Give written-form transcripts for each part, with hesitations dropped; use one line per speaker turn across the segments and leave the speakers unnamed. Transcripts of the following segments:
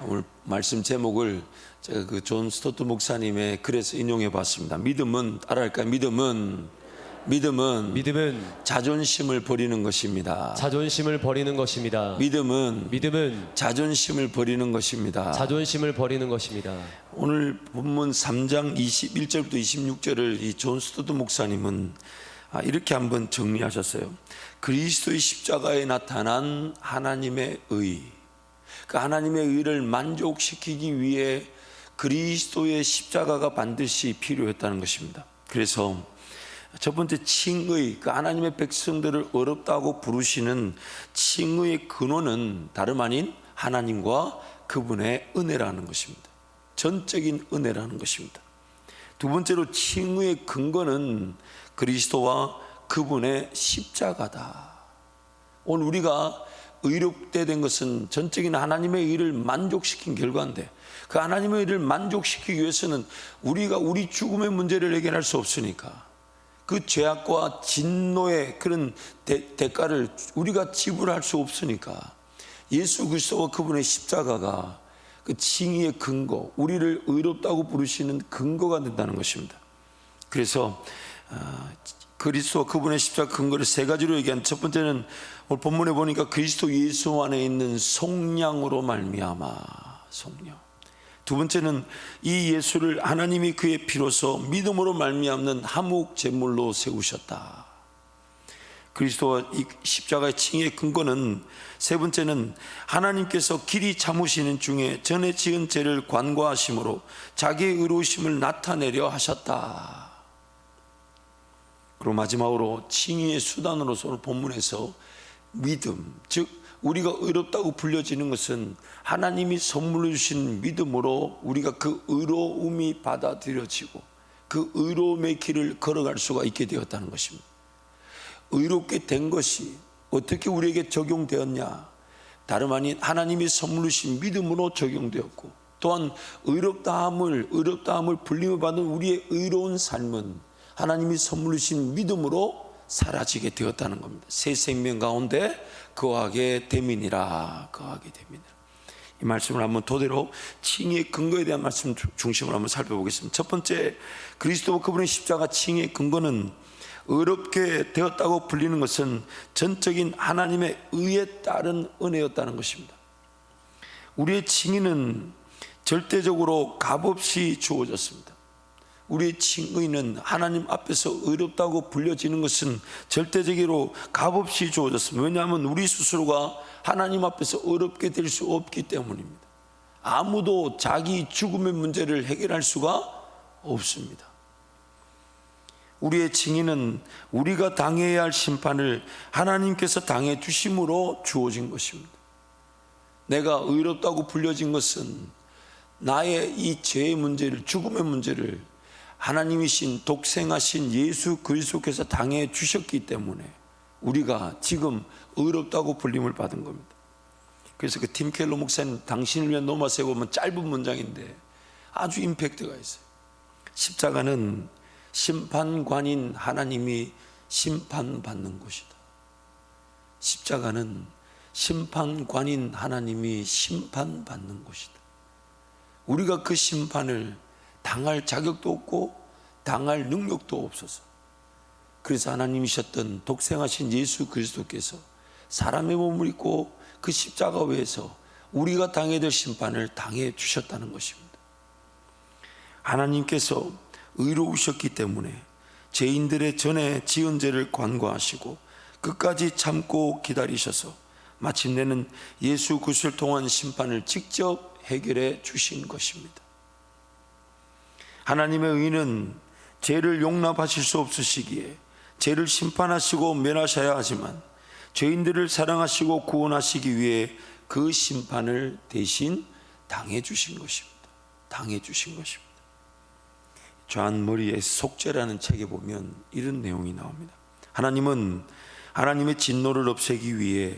오늘 말씀 제목을 제가 그 존 스토트 목사님의 글에서 인용해 봤습니다. 믿음은 따라할까요? 믿음은 자존심을 버리는 것입니다.
자존심을 버리는 것입니다.
믿음은 자존심을 버리는 것입니다.
자존심을 버리는 것입니다.
오늘 본문 3장 21절부터 26절을 이 존 스토트 목사님은 이렇게 한번 정리하셨어요. 그리스도의 십자가에 나타난 하나님의 의, 그 하나님의 의를 만족시키기 위해 그리스도의 십자가가 반드시 필요했다는 것입니다. 그래서 첫 번째 칭의, 그 하나님의 백성들을 어렵다고 부르시는 칭의의 근원은 다름 아닌 하나님과 그분의 은혜라는 것입니다. 전적인 은혜라는 것입니다. 두 번째로 칭의의 근거는 그리스도와 그분의 십자가다. 오늘 우리가 의롭게 된 것은 전적인 하나님의 의를 만족시킨 결과인데, 그 하나님의 의를 만족시키기 위해서는 우리가 우리 죽음의 문제를 해결할 수 없으니까 그 죄악과 진노의 그런 대가를 우리가 지불할 수 없으니까 예수 그리스도와 그분의 십자가가 그 칭의의 근거, 우리를 의롭다고 부르시는 근거가 된다는 것입니다. 그래서 그리스도와 그분의 십자가 근거를 세 가지로 얘기한, 첫 번째는 오늘 본문에 보니까 그리스도 예수 안에 있는 속량으로 말미암아, 속량. 두 번째는 이 예수를 하나님이 그의 피로서 믿음으로 말미암는 화목 제물로 세우셨다. 그리스도와 이 십자가의 칭의의 근거는, 세 번째는 하나님께서 길이 참으시는 중에 전에 지은 죄를 관과하심으로 자기의 의로우심을 나타내려 하셨다. 그리고 마지막으로 칭의의 수단으로서 오늘 본문에서 믿음, 즉 우리가 의롭다고 불려지는 것은 하나님이 선물로 주신 믿음으로 우리가 그 의로움이 받아들여지고 그 의로움의 길을 걸어갈 수가 있게 되었다는 것입니다. 의롭게 된 것이 어떻게 우리에게 적용되었냐? 다름 아닌 하나님이 선물로 주신 믿음으로 적용되었고, 또한 의롭다함을 불림을 받은 우리의 의로운 삶은 하나님이 선물로 주신 믿음으로 사라지게 되었다는 겁니다. 새 생명 가운데 거하게 됨이니라. 이 말씀을 한번 토대로 칭의의 근거에 대한 말씀 중심으로 한번 살펴보겠습니다. 첫 번째, 그리스도와 그분의 십자가 칭의의 근거는 의롭게 되었다고 불리는 것은 전적인 하나님의 의에 따른 은혜였다는 것입니다. 우리의 칭의는 절대적으로 값없이 주어졌습니다. 우리의 칭의는 하나님 앞에서 의롭다고 불려지는 것은 절대적으로 값없이 주어졌습니다. 왜냐하면 우리 스스로가 하나님 앞에서 의롭게 될 수 없기 때문입니다. 아무도 자기 죽음의 문제를 해결할 수가 없습니다. 우리의 칭의는 우리가 당해야 할 심판을 하나님께서 당해 주심으로 주어진 것입니다. 내가 의롭다고 불려진 것은 나의 이 죄의 문제를, 죽음의 문제를 하나님이신 독생하신 예수 그리스도께서 당해 주셨기 때문에 우리가 지금 의롭다고 불림을 받은 겁니다. 그래서 그 팀 켈러 목사님 당신을 위한 노마스에 보면 짧은 문장인데 아주 임팩트가 있어요. 십자가는 심판관인 하나님이 심판받는 곳이다. 십자가는 심판관인 하나님이 심판받는 곳이다. 우리가 그 심판을 당할 자격도 없고 당할 능력도 없어서, 그래서 하나님이셨던 독생하신 예수 그리스도께서 사람의 몸을 입고 그 십자가 위에서 우리가 당해야 될 심판을 당해 주셨다는 것입니다. 하나님께서 의로우셨기 때문에 죄인들의 전에 지은 죄를 관과하시고 끝까지 참고 기다리셔서 마침내는 예수 그리스도를 통한 심판을 직접 해결해 주신 것입니다. 하나님의 의는 죄를 용납하실 수 없으시기에 죄를 심판하시고 멸하셔야 하지만 죄인들을 사랑하시고 구원하시기 위해 그 심판을 대신 당해 주신 것입니다. 존 머리의 속죄라는 책에 보면 이런 내용이 나옵니다. 하나님은 하나님의 진노를 없애기 위해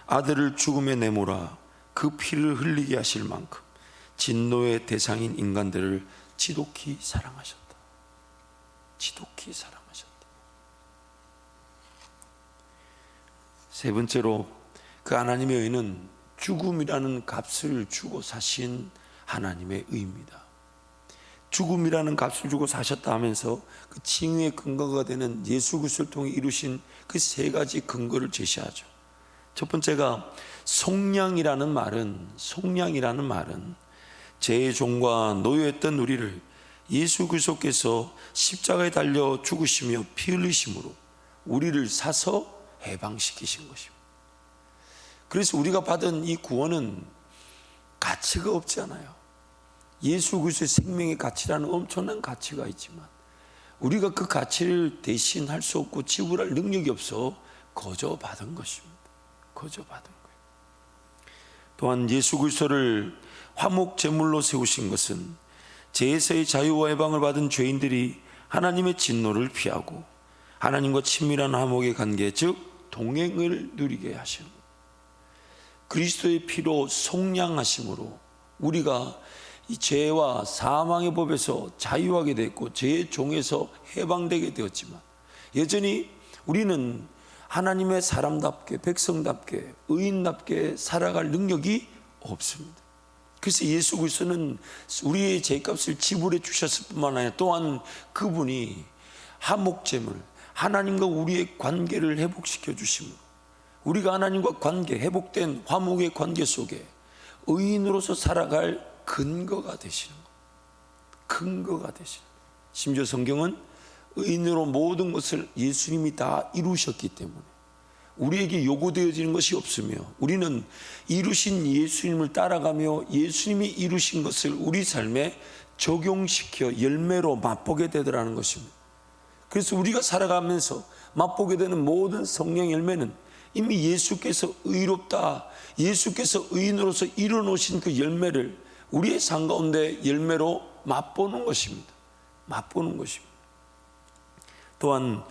아들을 죽음에 내몰아 그 피를 흘리게 하실 만큼 진노의 대상인 인간들을 지독히 사랑하셨다. 세 번째로 그 하나님의 의는 죽음이라는 값을 주고 사신 하나님의 의입니다. 죽음이라는 값을 주고 사셨다 하면서 그 칭의의 근거가 되는 예수 그리스도를 통해 이루신 그 세 가지 근거를 제시하죠. 첫 번째가 속량이라는 말은 죄의 종과 노예했던 우리를 예수 그리스도께서 십자가에 달려 죽으시며 피 흘리심으로 우리를 사서 해방시키신 것입니다. 그래서 우리가 받은 이 구원은 가치가 없지 않아요. 예수 그리스도의 생명의 가치라는 엄청난 가치가 있지만 우리가 그 가치를 대신할 수 없고 지불할 능력이 없어 거저 받은 것입니다. 거저 받은 거예요. 또한 예수 그리스도를 화목 제물로 세우신 것은 죄에서의 자유와 해방을 받은 죄인들이 하나님의 진노를 피하고 하나님과 친밀한 화목의 관계, 즉 동행을 누리게 하시는 거예요. 그리스도의 피로 속량하심으로 우리가 이 죄와 사망의 법에서 자유하게 됐고 죄의 종에서 해방되게 되었지만 여전히 우리는 하나님의 사람답게, 백성답게, 의인답게 살아갈 능력이 없습니다. 그래서 예수 그리스도는 우리의 죄값을 지불해 주셨을 뿐만 아니라 또한 그분이 화목제물, 하나님과 우리의 관계를 회복시켜 주심으로 우리가 하나님과 관계, 회복된 화목의 관계 속에 의인으로서 살아갈 근거가 되시는 것, 근거가 되시는 것. 심지어 성경은 의인으로 모든 것을 예수님이 다 이루셨기 때문에 우리에게 요구되어지는 것이 없으며 우리는 이루신 예수님을 따라가며 예수님이 이루신 것을 우리 삶에 적용시켜 열매로 맛보게 되더라는 것입니다. 그래서 우리가 살아가면서 맛보게 되는 모든 성령 열매는 이미 예수께서 의롭다, 예수께서 의인으로서 이뤄놓으신 그 열매를 우리의 삶 가운데 열매로 맛보는 것입니다. 맛보는 것입니다. 또한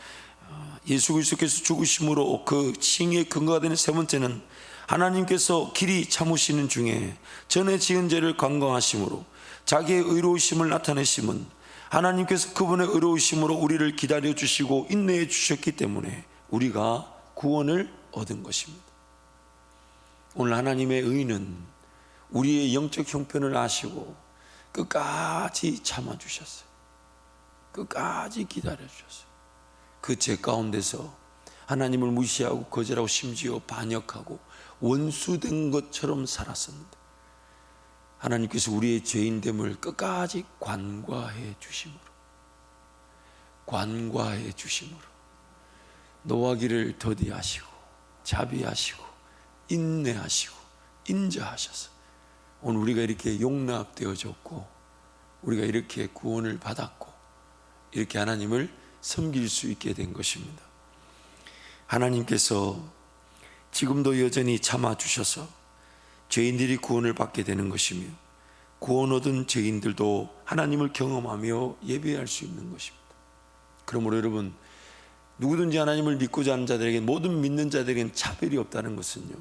예수 그리스도께서 죽으심으로 그 칭의의 근거가 되는 세 번째는 하나님께서 길이 참으시는 중에 전에 지은 죄를 관광하심으로 자기의 의로우심을 나타내심은 하나님께서 그분의 의로우심으로 우리를 기다려 주시고 인내해 주셨기 때문에 우리가 구원을 얻은 것입니다. 오늘 하나님의 의는 우리의 영적 형편을 아시고 끝까지 참아주셨어요. 끝까지 기다려주셨어요. 그 죄 가운데서 하나님을 무시하고 거절하고 심지어 반역하고 원수된 것처럼 살았었는데 하나님께서 우리의 죄인됨을 끝까지 관과해 주심으로 노하기를 더디하시고 자비하시고 인내하시고 인자하셔서 오늘 우리가 이렇게 용납되어졌고 우리가 이렇게 구원을 받았고 이렇게 하나님을 섬길 수 있게 된 것입니다. 하나님께서 지금도 여전히 참아주셔서 죄인들이 구원을 받게 되는 것이며 구원 얻은 죄인들도 하나님을 경험하며 예배할 수 있는 것입니다. 그러므로 여러분 누구든지 하나님을 믿고자 하는 자들에게 모든 믿는 자들에게는 차별이 없다는 것은요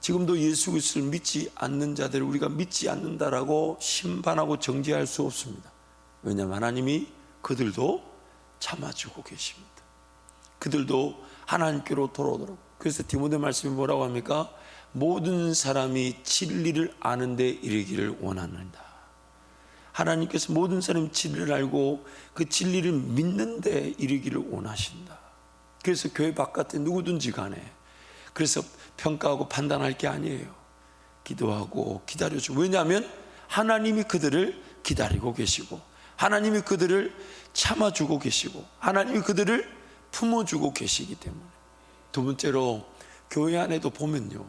지금도 예수 그리스도를 믿지 않는 자들을 우리가 믿지 않는다라고 심판하고 정죄할 수 없습니다. 왜냐하면 하나님이 그들도 참아주고 계십니다. 그들도 하나님께로 돌아오도록. 그래서 디모데 말씀이 뭐라고 합니까? 모든 사람이 진리를 아는 데 이르기를 원하는다. 하나님께서 모든 사람이 진리를 알고 그 진리를 믿는 데 이르기를 원하신다. 그래서 교회 바깥에 누구든지 간에 그래서 평가하고 판단할 게 아니에요. 기도하고 기다려주고. 왜냐하면 하나님이 그들을 기다리고 계시고 하나님이 그들을 참아주고 계시고 하나님이 그들을 품어주고 계시기 때문에. 두 번째로 교회 안에도 보면요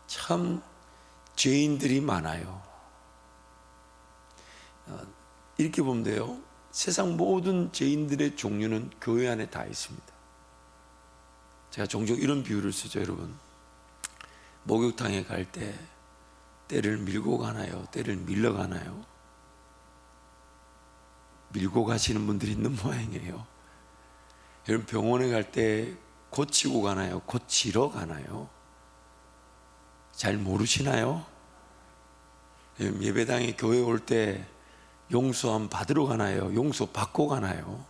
참 죄인들이 많아요. 이렇게 보면 돼요. 세상 모든 죄인들의 종류는 교회 안에 다 있습니다. 제가 종종 이런 비유를 쓰죠. 여러분 목욕탕에 갈 때 때를 밀고 가나요? 때를 밀러 가나요? 밀고 가시는 분들이 있는 모양이에요. 여러분 병원에 갈 때 고치고 가나요? 고치러 가나요? 잘 모르시나요? 예배당에 교회 올 때 용서함 받으러 가나요? 용서 받고 가나요?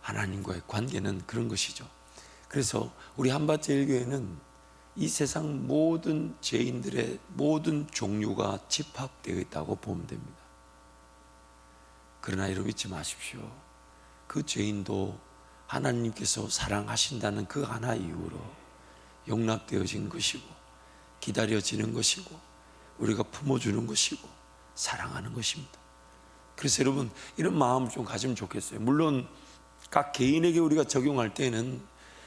하나님과의 관계는 그런 것이죠. 그래서 우리 한밭제일교회는 이 세상 모든 죄인들의 모든 종류가 집합되어 있다고 보면 됩니다. 그러나 여러분 잊지 마십시오. 그 죄인도 하나님께서 사랑하신다는 그 하나 이유로 용납되어진 것이고 기다려지는 것이고 우리가 품어주는 것이고 사랑하는 것입니다. 그래서 여러분 이런 마음을 좀 가지면 좋겠어요. 물론 각 개인에게 우리가 적용할 때는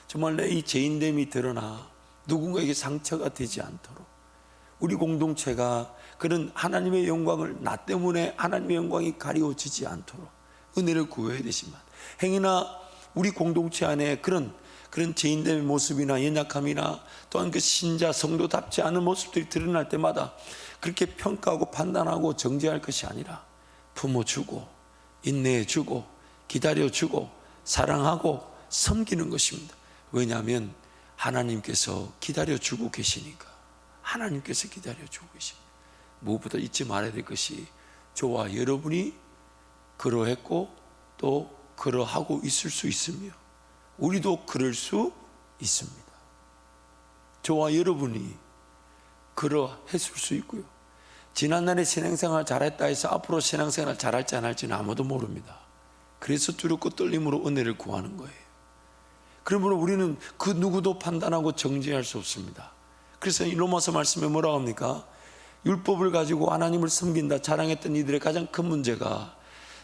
정말 내 이 죄인됨이 드러나 누군가에게 상처가 되지 않도록 우리 공동체가 그런 하나님의 영광을 나 때문에 하나님의 영광이 가리워지지 않도록 은혜를 구해야 되지만 행여나 우리 공동체 안에 그런 죄인됨의 모습이나 연약함이나 또한 그 신자 성도답지 않은 모습들이 드러날 때마다 그렇게 평가하고 판단하고 정죄할 것이 아니라 품어주고 인내해주고 기다려주고 사랑하고 섬기는 것입니다. 왜냐하면 하나님께서 기다려주고 계시니까. 하나님께서 기다려주고 계십니다. 무엇보다 잊지 말아야 될 것이 저와 여러분이 그러했고 또 그러하고 있을 수 있으며 우리도 그럴 수 있습니다. 저와 여러분이 그러했을 수 있고요. 지난날에 신앙생활 잘했다 해서 앞으로 신앙생활 잘할지 안 할지는 아무도 모릅니다. 그래서 두렵고 떨림으로 은혜를 구하는 거예요. 그러므로 우리는 그 누구도 판단하고 정죄할 수 없습니다. 그래서 이 로마서 말씀에 뭐라고 합니까? 율법을 가지고 하나님을 섬긴다 자랑했던 이들의 가장 큰 문제가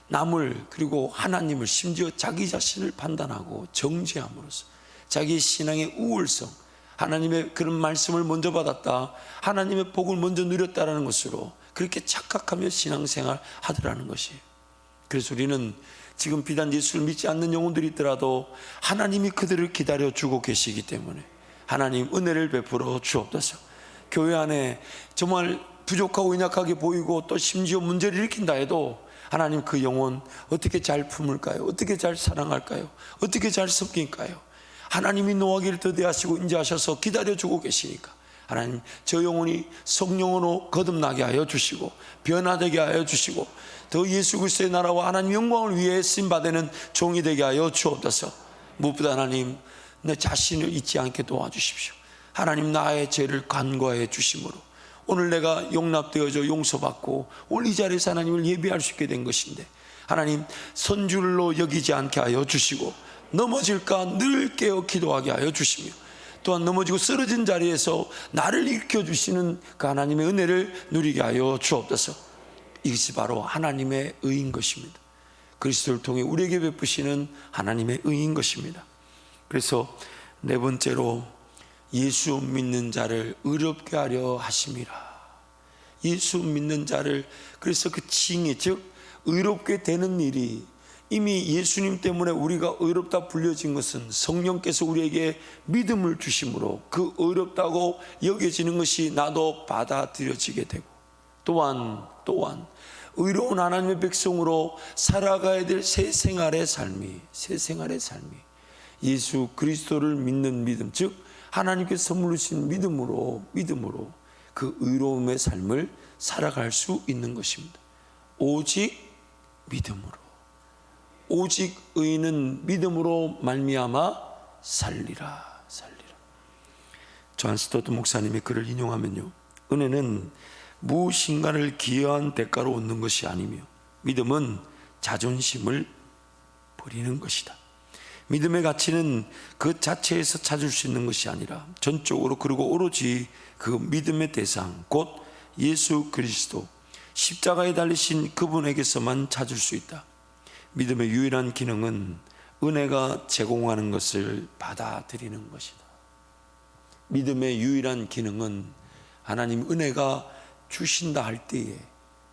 남을 그리고 하나님을 심지어 자기 자신을 판단하고 정죄함으로써 자기의 신앙의 우월성, 하나님의 그런 말씀을 먼저 받았다, 하나님의 복을 먼저 누렸다라는 것으로 그렇게 착각하며 신앙생활 하더라는 것이에요. 그래서 우리는 지금 비단 예수를 믿지 않는 영혼들이 있더라도 하나님이 그들을 기다려주고 계시기 때문에 하나님 은혜를 베풀어 주옵소서. 교회 안에 정말 부족하고 연약하게 보이고 또 심지어 문제를 일으킨다 해도 하나님 그 영혼 어떻게 잘 품을까요? 어떻게 잘 사랑할까요? 어떻게 잘 섬길까요? 하나님이 노하기를 더디하시고 인자하셔서 기다려주고 계시니까 하나님 저 영혼이 성령으로 거듭나게 하여 주시고 변화되게 하여 주시고 더 예수 그리스도의 나라와 하나님 영광을 위해 쓰임받는 종이 되게 하여 주옵소서. 무엇보다 하나님 내 자신을 잊지 않게 도와주십시오. 하나님 나의 죄를 간과해 주심으로 오늘 내가 용납되어져 용서받고 오늘 이 자리에서 하나님을 예배할 수 있게 된 것인데 하나님 선줄로 여기지 않게 하여 주시고 넘어질까 늘 깨어 기도하게 하여 주시며 또한 넘어지고 쓰러진 자리에서 나를 일으켜주시는 그 하나님의 은혜를 누리게 하여 주옵소서. 이것이 바로 하나님의 의인 것입니다. 그리스도를 통해 우리에게 베푸시는 하나님의 의인 것입니다. 그래서 네 번째로 예수 믿는 자를 의롭게 하려 하심이라. 예수 믿는 자를 그래서 그 칭의 즉 의롭게 되는 일이 이미 예수님 때문에 우리가 의롭다 불려진 것은 성령께서 우리에게 믿음을 주심으로 그 의롭다고 여겨지는 것이 나도 받아들여지게 되고 또한 의로운 하나님의 백성으로 살아가야 될 새 생활의 삶이 예수 그리스도를 믿는 믿음 즉 하나님께서 선물로 주신 믿음으로 그 의로움의 삶을 살아갈 수 있는 것입니다. 오직 믿음으로 오직 의인은 믿음으로 말미암아 살리라. 존 스토트 목사님의 글을 인용하면요, 은혜는 무엇인가를 기여한 대가로 얻는 것이 아니며 믿음은 자존심을 버리는 것이다. 믿음의 가치는 그 자체에서 찾을 수 있는 것이 아니라 전적으로 그리고 오로지 그 믿음의 대상 곧 예수 그리스도 십자가에 달리신 그분에게서만 찾을 수 있다. 믿음의 유일한 기능은 은혜가 제공하는 것을 받아들이는 것이다. 믿음의 유일한 기능은 하나님 은혜가 주신다 할 때에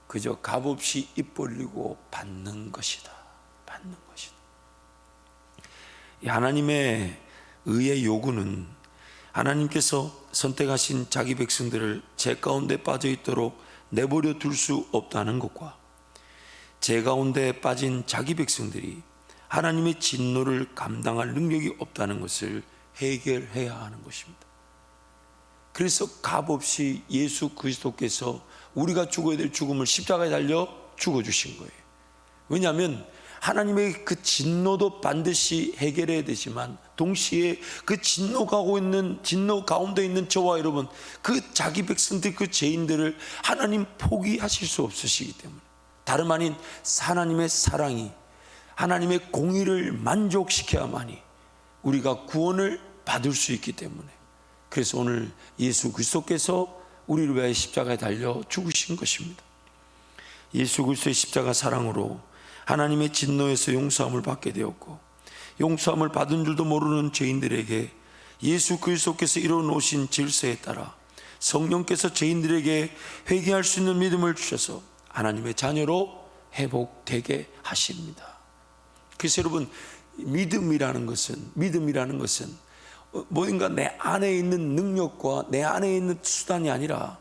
그저 값없이 입 벌리고 받는 것이다. 이 하나님의 의의 요구는 하나님께서 선택하신 자기 백성들을 죄 가운데 빠져 있도록 내버려 둘 수 없다는 것과 죄 가운데 빠진 자기 백성들이 하나님의 진노를 감당할 능력이 없다는 것을 해결해야 하는 것입니다. 그래서 값없이 예수 그리스도께서 우리가 죽어야 될 죽음을 십자가에 달려 죽어주신 거예요. 왜냐하면 하나님의 그 진노도 반드시 해결해야 되지만 동시에 그 진노 가운데 있는 저와 여러분, 그 자기 백성들, 그 죄인들을 하나님 포기하실 수 없으시기 때문에, 다름 아닌 하나님의 사랑이, 하나님의 공의를 만족시켜야만이 우리가 구원을 받을 수 있기 때문에, 그래서 오늘 예수 그리스도께서 우리를 위하여 십자가에 달려 죽으신 것입니다. 예수 그리스도의 십자가 사랑으로 하나님의 진노에서 용서함을 받게 되었고, 용서함을 받은 줄도 모르는 죄인들에게 예수 그리스도께서 이뤄놓으신 질서에 따라 성령께서 죄인들에게 회개할 수 있는 믿음을 주셔서 하나님의 자녀로 회복되게 하십니다. 그래서 여러분, 믿음이라는 것은 뭔가 내 안에 있는 능력과 내 안에 있는 수단이 아니라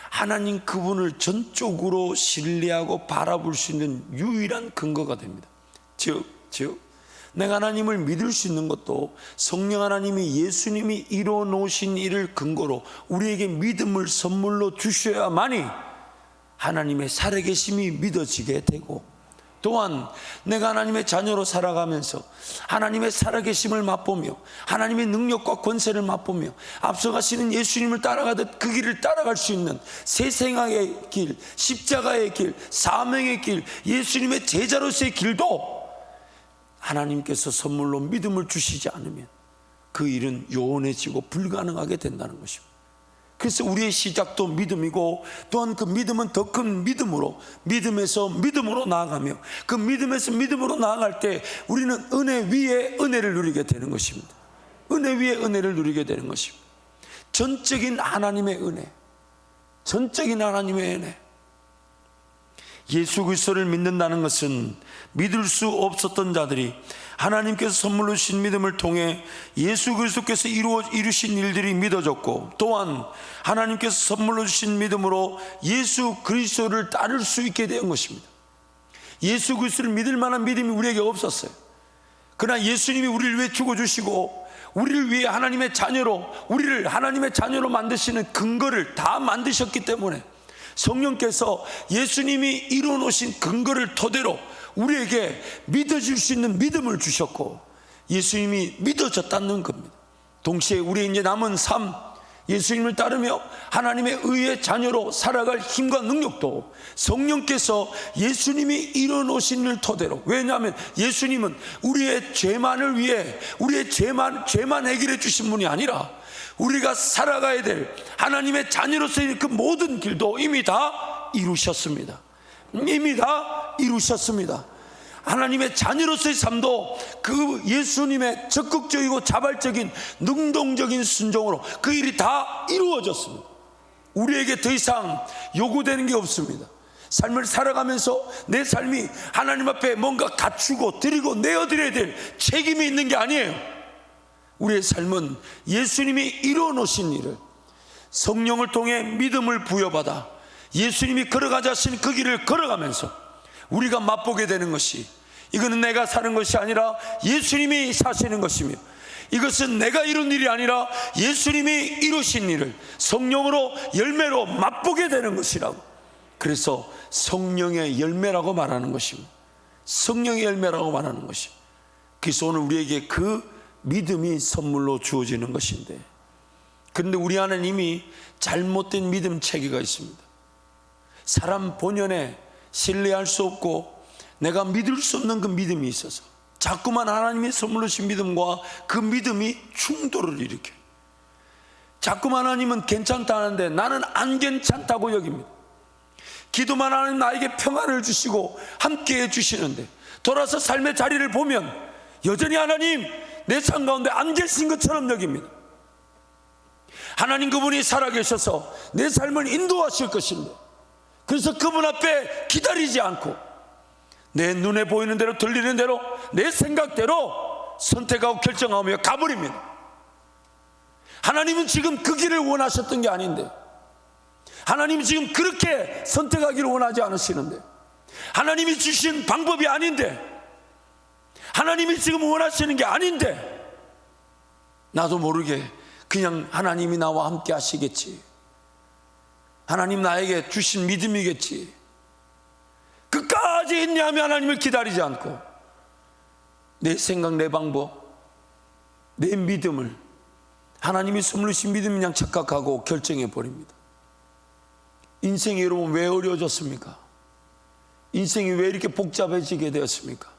하나님 그분을 전적으로 신뢰하고 바라볼 수 있는 유일한 근거가 됩니다. 즉 내가 하나님을 믿을 수 있는 것도 성령 하나님이, 예수님이 이루어 놓으신 일을 근거로 우리에게 믿음을 선물로 주셔야만이 하나님의 살아계심이 믿어지게 되고, 또한 내가 하나님의 자녀로 살아가면서 하나님의 살아계심을 맛보며 하나님의 능력과 권세를 맛보며 앞서가시는 예수님을 따라가듯 그 길을 따라갈 수 있는 세생학의 길, 십자가의 길, 사명의 길, 예수님의 제자로서의 길도 하나님께서 선물로 믿음을 주시지 않으면 그 일은 요원해지고 불가능하게 된다는 것입니다. 그래서 우리의 시작도 믿음이고, 또한 그 믿음은 더 큰 믿음으로, 믿음에서 믿음으로 나아가며, 그 믿음에서 믿음으로 나아갈 때 우리는 은혜 위에 은혜를 누리게 되는 것입니다. 은혜 위에 은혜를 누리게 되는 것입니다. 전적인 하나님의 은혜, 전적인 하나님의 은혜. 예수 그리스도를 믿는다는 것은 믿을 수 없었던 자들이 하나님께서 선물로 주신 믿음을 통해 예수 그리스도께서 이루신 일들이 믿어졌고, 또한 하나님께서 선물로 주신 믿음으로 예수 그리스도를 따를 수 있게 된 것입니다. 예수 그리스도를 믿을 만한 믿음이 우리에게 없었어요. 그러나 예수님이 우리를 위해 죽어주시고 우리를 위해 하나님의 자녀로, 우리를 하나님의 자녀로 만드시는 근거를 다 만드셨기 때문에 성령께서 예수님이 이루어놓으신 근거를 토대로 우리에게 믿어질 수 있는 믿음을 주셨고, 예수님이 믿어졌다는 겁니다. 동시에 우리의 이제 남은 삶, 예수님을 따르며 하나님의 의의 자녀로 살아갈 힘과 능력도 성령께서 예수님이 이뤄놓으신 일 토대로, 왜냐하면 예수님은 우리의 죄만을 위해, 우리의 죄만 해결해 주신 분이 아니라 우리가 살아가야 될 하나님의 자녀로서의 그 모든 길도 이미 다 이루셨습니다. 이미 다 이루셨습니다. 하나님의 자녀로서의 삶도 그 예수님의 적극적이고 자발적인 능동적인 순종으로 그 일이 다 이루어졌습니다. 우리에게 더 이상 요구되는 게 없습니다. 삶을 살아가면서 내 삶이 하나님 앞에 뭔가 갖추고 드리고 내어드려야 될 책임이 있는 게 아니에요. 우리의 삶은 예수님이 이루어놓으신 일을 성령을 통해 믿음을 부여받아 예수님이 걸어가자 하신 그 길을 걸어가면서 우리가 맛보게 되는 것이, 이거는 내가 사는 것이 아니라 예수님이 사시는 것이며, 이것은 내가 이룬 일이 아니라 예수님이 이루신 일을 성령으로 열매로 맛보게 되는 것이라고. 그래서 성령의 열매라고 말하는 것입니다. 성령의 열매라고 말하는 것입니다. 그래서 오늘 우리에게 그 믿음이 선물로 주어지는 것인데, 그런데 우리 안에 이미 잘못된 믿음 체계가 있습니다. 사람 본연에 신뢰할 수 없고 내가 믿을 수 없는 그 믿음이 있어서 자꾸만 하나님의 선물로 주신 믿음과 그 믿음이 충돌을 일으켜요. 자꾸만 하나님은 괜찮다 하는데 나는 안 괜찮다고 여깁니다. 기도만 하나님 나에게 평안을 주시고 함께 해주시는데 돌아서 삶의 자리를 보면 여전히 하나님 내 삶 가운데 안 계신 것처럼 여깁니다. 하나님 그분이 살아계셔서 내 삶을 인도하실 것인데, 그래서 그분 앞에 기다리지 않고 내 눈에 보이는 대로 들리는 대로 내 생각대로 선택하고 결정하며 가버립니다. 하나님은 지금 그 길을 원하셨던 게 아닌데, 하나님은 지금 그렇게 선택하기를 원하지 않으시는데, 하나님이 주신 방법이 아닌데, 하나님이 지금 원하시는 게 아닌데, 나도 모르게 그냥 하나님이 나와 함께 하시겠지, 하나님 나에게 주신 믿음이겠지, 끝까지 인내하며 하나님을 기다리지 않고 내 생각, 내 방법, 내 믿음을 하나님이 선물로 주신 믿음인 양 착각하고 결정해 버립니다. 인생이 여러분 왜 어려워졌습니까? 인생이 왜 이렇게 복잡해지게 되었습니까?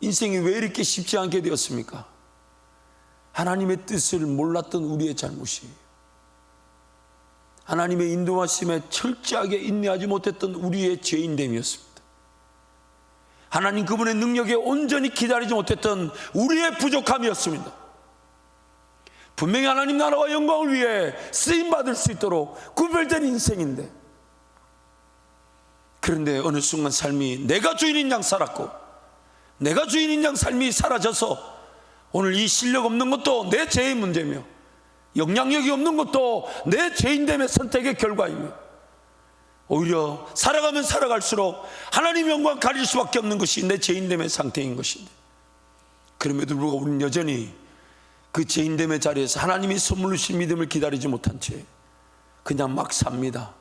인생이 왜 이렇게 쉽지 않게 되었습니까? 하나님의 뜻을 몰랐던 우리의 잘못이에요. 하나님의 인도하심에 철저하게 인내하지 못했던 우리의 죄인됨이었습니다. 하나님 그분의 능력에 온전히 기다리지 못했던 우리의 부족함이었습니다. 분명히 하나님 나라와 영광을 위해 쓰임받을 수 있도록 구별된 인생인데, 그런데 어느 순간 삶이 내가 주인인 양 살았고, 내가 주인인 양 삶이 사라져서 오늘 이 실력 없는 것도 내 죄의 문제며, 영향력이 없는 것도 내 죄인됨의 선택의 결과이며, 오히려 살아가면 살아갈수록 하나님 영광 가릴 수밖에 없는 것이 내 죄인됨의 상태인 것인데, 그럼에도 불구하고 우리는 여전히 그 죄인됨의 자리에서 하나님이 선물로 주신 믿음을 기다리지 못한 채 그냥 막 삽니다.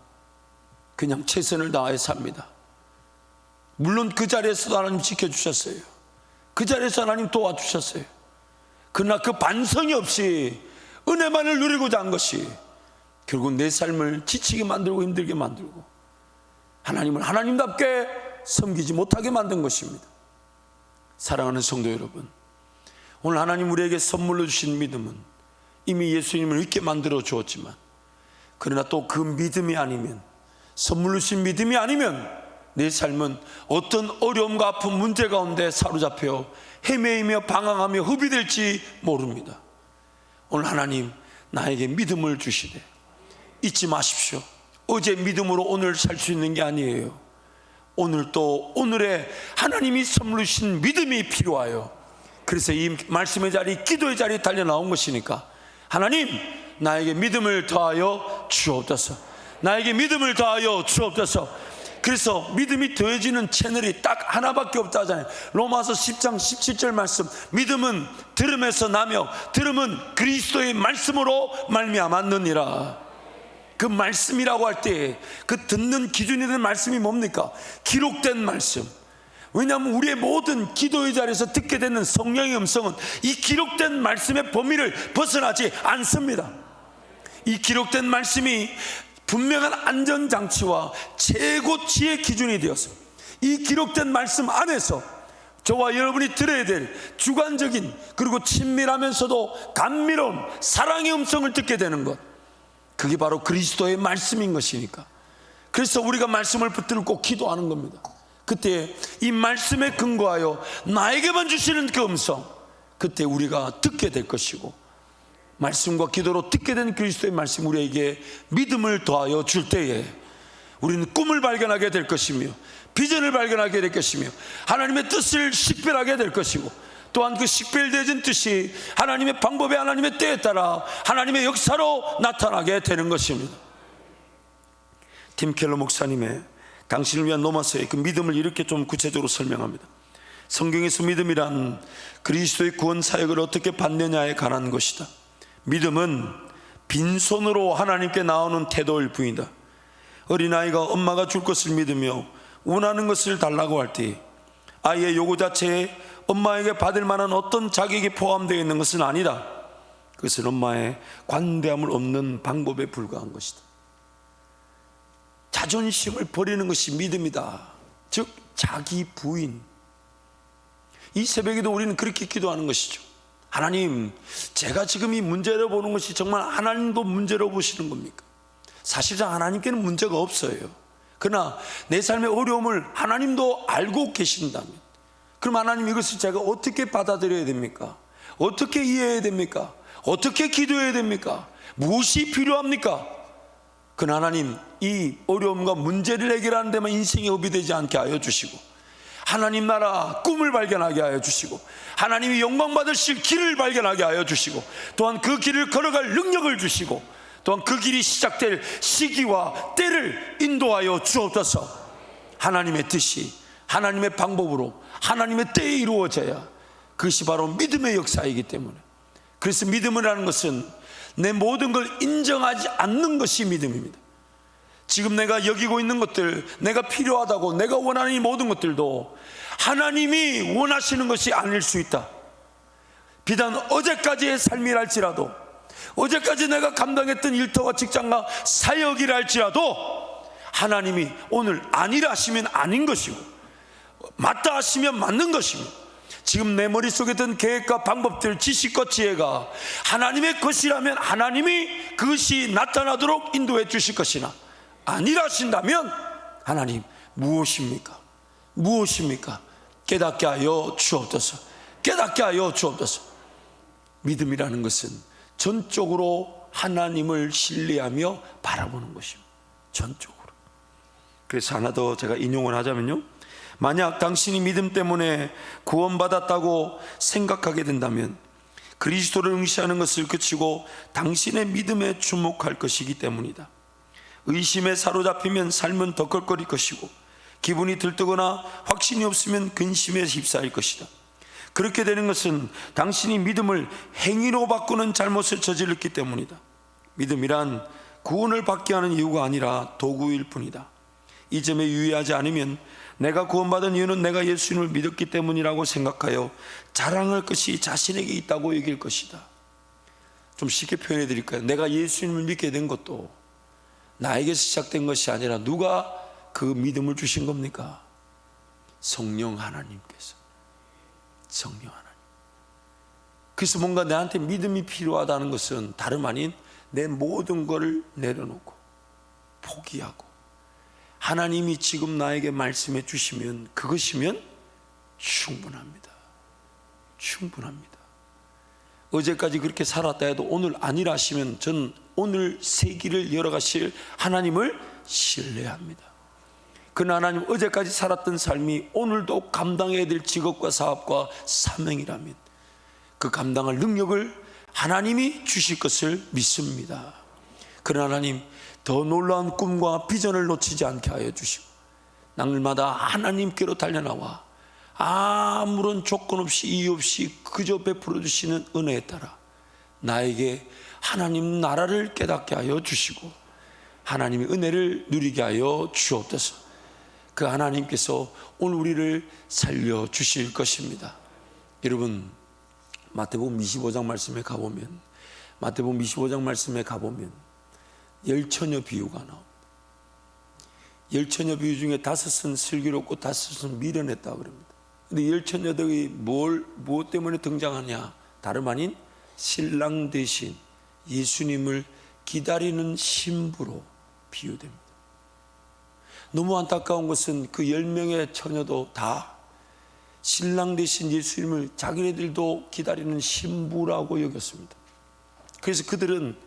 그냥 최선을 다해 삽니다. 물론 그 자리에서도 하나님 지켜주셨어요. 그 자리에서 하나님 도와주셨어요. 그러나 그 반성이 없이 은혜만을 누리고자 한 것이 결국 내 삶을 지치게 만들고 힘들게 만들고 하나님을 하나님답게 섬기지 못하게 만든 것입니다. 사랑하는 성도 여러분, 오늘 하나님 우리에게 선물로 주신 믿음은 이미 예수님을 있게 만들어 주었지만, 그러나 또 그 믿음이 아니면, 선물로 주신 믿음이 아니면 내 삶은 어떤 어려움과 아픈 문제 가운데 사로잡혀 헤매이며 방황하며 흡이될지 모릅니다. 오늘 하나님 나에게 믿음을 주시되, 잊지 마십시오. 어제 믿음으로 오늘 살 수 있는 게 아니에요. 오늘 또 오늘의 하나님이 선물로 주신 믿음이 필요하여, 그래서 이 말씀의 자리, 기도의 자리에 달려 나온 것이니까, 하나님 나에게 믿음을 더하여 주옵소서, 나에게 믿음을 더하여 주옵소서. 그래서 믿음이 더해지는 채널이 딱 하나밖에 없다 하잖아요. 로마서 10장 17절 말씀, 믿음은 들음에서 나며 들음은 그리스도의 말씀으로 말미암았느니라. 그 말씀이라고 할 때 그 듣는 기준이 되는 말씀이 뭡니까? 기록된 말씀. 왜냐하면 우리의 모든 기도의 자리에서 듣게 되는 성령의 음성은 이 기록된 말씀의 범위를 벗어나지 않습니다. 이 기록된 말씀이 분명한 안전장치와 최고치의 기준이 되었습니다. 이 기록된 말씀 안에서 저와 여러분이 들어야 될 주관적인, 그리고 친밀하면서도 감미로운 사랑의 음성을 듣게 되는 것, 그게 바로 그리스도의 말씀인 것이니까, 그래서 우리가 말씀을 붙들고 기도하는 겁니다. 그때 이 말씀에 근거하여 나에게만 주시는 그 음성, 그때 우리가 듣게 될 것이고, 말씀과 기도로 듣게 된 그리스도의 말씀 우리에게 믿음을 더하여 줄 때에 우리는 꿈을 발견하게 될 것이며, 비전을 발견하게 될 것이며, 하나님의 뜻을 식별하게 될 것이고, 또한 그 식별되어진 뜻이 하나님의 방법에, 하나님의 때에 따라 하나님의 역사로 나타나게 되는 것입니다. 팀 켈러 목사님의 당신을 위한 로마서의 그 믿음을 이렇게 좀 구체적으로 설명합니다. 성경에서 믿음이란 그리스도의 구원 사역을 어떻게 받느냐에 관한 것이다. 믿음은 빈손으로 하나님께 나오는 태도일 뿐이다. 어린아이가 엄마가 줄 것을 믿으며 원하는 것을 달라고 할 때 아이의 요구 자체에 엄마에게 받을 만한 어떤 자격이 포함되어 있는 것은 아니다. 그것은 엄마의 관대함을 얻는 방법에 불과한 것이다. 자존심을 버리는 것이 믿음이다. 즉 자기 부인. 이 새벽에도 우리는 그렇게 기도하는 것이죠. 하나님, 제가 지금 이 문제를 보는 것이 정말 하나님도 문제로 보시는 겁니까? 사실상 하나님께는 문제가 없어요. 그러나 내 삶의 어려움을 하나님도 알고 계신다면, 그럼 하나님, 이것을 제가 어떻게 받아들여야 됩니까? 어떻게 이해해야 됩니까? 어떻게 기도해야 됩니까? 무엇이 필요합니까? 그러나 하나님, 이 어려움과 문제를 해결하는 데만 인생이 허비되지 않게 하여 주시고, 하나님 나라 꿈을 발견하게 하여 주시고, 하나님이 영광 받으실 길을 발견하게 하여 주시고, 또한 그 길을 걸어갈 능력을 주시고, 또한 그 길이 시작될 시기와 때를 인도하여 주옵소서. 하나님의 뜻이 하나님의 방법으로 하나님의 때에 이루어져야 그것이 바로 믿음의 역사이기 때문에, 그래서 믿음이라는 것은 내 모든 걸 인정하지 않는 것이 믿음입니다. 지금 내가 여기고 있는 것들, 내가 필요하다고 내가 원하는 이 모든 것들도 하나님이 원하시는 것이 아닐 수 있다. 비단 어제까지의 삶이랄지라도, 어제까지 내가 감당했던 일터와 직장과 사역이랄지라도 하나님이 오늘 아니라 하시면 아닌 것이고, 맞다 하시면 맞는 것이고, 지금 내 머릿속에 든 계획과 방법들, 지식과 지혜가 하나님의 것이라면 하나님이 그것이 나타나도록 인도해 주실 것이나, 아니라 하신다면 하나님 무엇입니까? 무엇입니까? 깨닫게 하여 주옵소서. 깨닫게 하여 주옵소서. 믿음이라는 것은 전적으로 하나님을 신뢰하며 바라보는 것입니다. 전적으로. 그래서 하나 더 제가 인용을 하자면요, 만약 당신이 믿음 때문에 구원받았다고 생각하게 된다면 그리스도를 응시하는 것을 그치고 당신의 믿음에 주목할 것이기 때문이다. 의심에 사로잡히면 삶은 덕걸거릴 것이고, 기분이 들뜨거나 확신이 없으면 근심에 휩싸일 것이다. 그렇게 되는 것은 당신이 믿음을 행위로 바꾸는 잘못을 저질렀기 때문이다. 믿음이란 구원을 받게 하는 이유가 아니라 도구일 뿐이다. 이 점에 유의하지 않으면 내가 구원받은 이유는 내가 예수님을 믿었기 때문이라고 생각하여 자랑할 것이 자신에게 있다고 여길 것이다. 좀 쉽게 표현해 드릴까요? 내가 예수님을 믿게 된 것도 나에게서 시작된 것이 아니라 누가 그 믿음을 주신 겁니까? 성령 하나님께서. 성령 하나님. 그래서 뭔가 나한테 믿음이 필요하다는 것은 다름 아닌 내 모든 것을 내려놓고 포기하고 하나님이 지금 나에게 말씀해 주시면 그것이면 충분합니다. 충분합니다. 어제까지 그렇게 살았다 해도 오늘 아니라 하시면 전 오늘 새 길을 열어가실 하나님을 신뢰합니다. 그 하나님, 어제까지 살았던 삶이 오늘도 감당해야 될 직업과 사업과 사명이라면 그 감당할 능력을 하나님이 주실 것을 믿습니다. 그러나 하나님, 더 놀라운 꿈과 비전을 놓치지 않게 하여 주시고 날마다 하나님께로 달려나와 아무런 조건 없이 이유 없이 그저 베풀어 주시는 은혜에 따라 나에게 하나님 나라를 깨닫게 하여 주시고 하나님의 은혜를 누리게 하여 주옵소서. 그 하나님께서 오늘 우리를 살려주실 것입니다. 여러분, 마태복음 25장 말씀에 가보면, 마태복음 25장 말씀에 가보면 열처녀 비유가 나옵니다. 열처녀 비유 중에 5은 슬기롭고 5은 미련했다고 그럽니다. 근데 열처녀들이 무엇 때문에 등장하냐? 다름 아닌 신랑 대신 예수님을 기다리는 신부로 비유됩니다. 너무 안타까운 것은 그 10명의 처녀도 다 신랑 대신 예수님을 자기네들도 기다리는 신부라고 여겼습니다. 그래서 그들은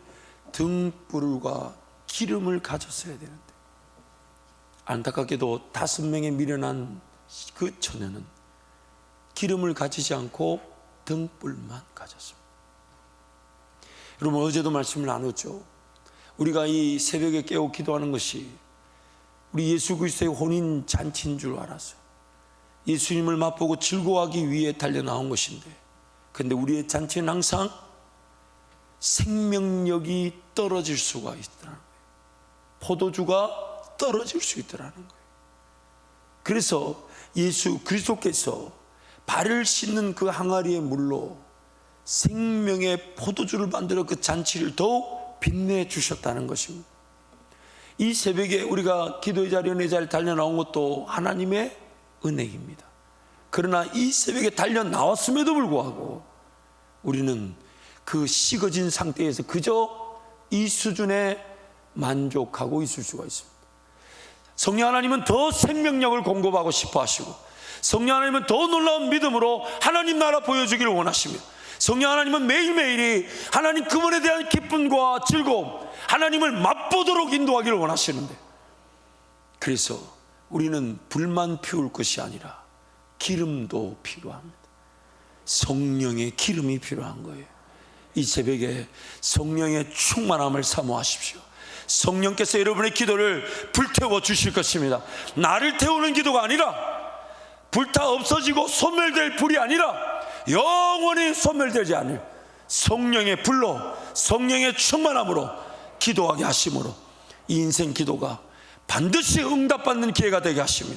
등불과 기름을 가졌어야 되는데 안타깝게도 5명의 미련한 그 처녀는 기름을 가지지 않고 등불만 가졌습니다. 여러분, 어제도 말씀을 나눴죠. 우리가 이 새벽에 깨어 기도하는 것이 우리 예수 그리스도의 혼인 잔치인 줄 알았어요. 예수님을 맛보고 즐거워하기 위해 달려나온 것인데, 그런데 우리의 잔치는 항상 생명력이 떨어질 수가 있더라는 거예요. 포도주가 떨어질 수 있더라는 거예요. 그래서 예수 그리스도께서 발을 씻는 그 항아리의 물로 생명의 포도주를 만들어 그 잔치를 더욱 빛내 주셨다는 것입니다. 이 새벽에 우리가 기도의 자리, 은혜의 자리에 달려나온 것도 하나님의 은혜입니다. 그러나 이 새벽에 달려나왔음에도 불구하고 우리는 그 식어진 상태에서 그저 이 수준에 만족하고 있을 수가 있습니다. 성령 하나님은 더 생명력을 공급하고 싶어 하시고, 성령 하나님은 더 놀라운 믿음으로 하나님 나라 보여주기를 원하시며, 성령 하나님은 매일매일이 하나님 그분에 대한 기쁨과 즐거움, 하나님을 맛보도록 인도하기를 원하시는데, 그래서 우리는 불만 피울 것이 아니라 기름도 필요합니다. 성령의 기름이 필요한 거예요. 이 새벽에 성령의 충만함을 사모하십시오. 성령께서 여러분의 기도를 불태워 주실 것입니다. 나를 태우는 기도가 아니라, 불타 없어지고 소멸될 불이 아니라 영원히 소멸되지 않을 성령의 불로, 성령의 충만함으로 기도하게 하심으로 이 인생 기도가 반드시 응답받는 기회가 되게 하시며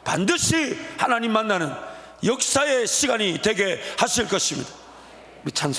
반드시 하나님 만나는 역사의 시간이 되게 하실 것입니다. 우리 찬송